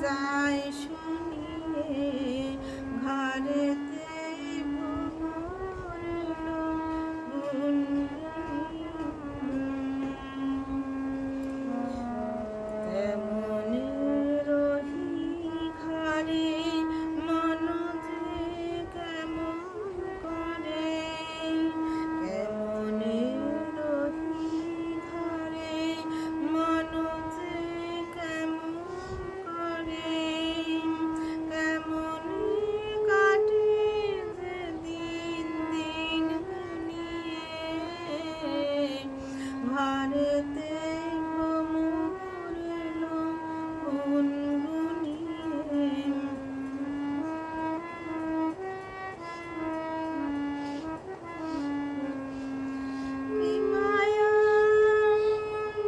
যায় শুনিয়ে ঘরেতে ভ্রমর এলো তেমনি রহি ঘরে মন যে কেমন করে কেমনে রহি ঘরে মন যে কেমন করে কেমনে কাটে যে দিন দিন গুনিয়ে ঘরেতে ভ্রমর এলো গুনগুনিয়ে মায়া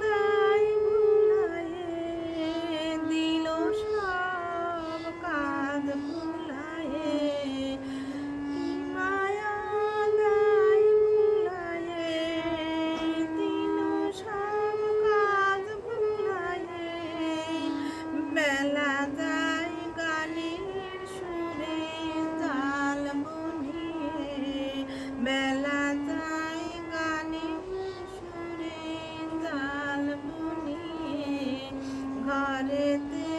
দায় ভুলায়ে দিল সব কাজ ভুলায়ে মায়া দায় ভুলায়ে দিল সব কাজ ভুলায়ে বেলা যায় গানের সুরে জাল বুনিয়ে বেলা যায় গানের সুরে জাল বুনিয়ে ঘরেতে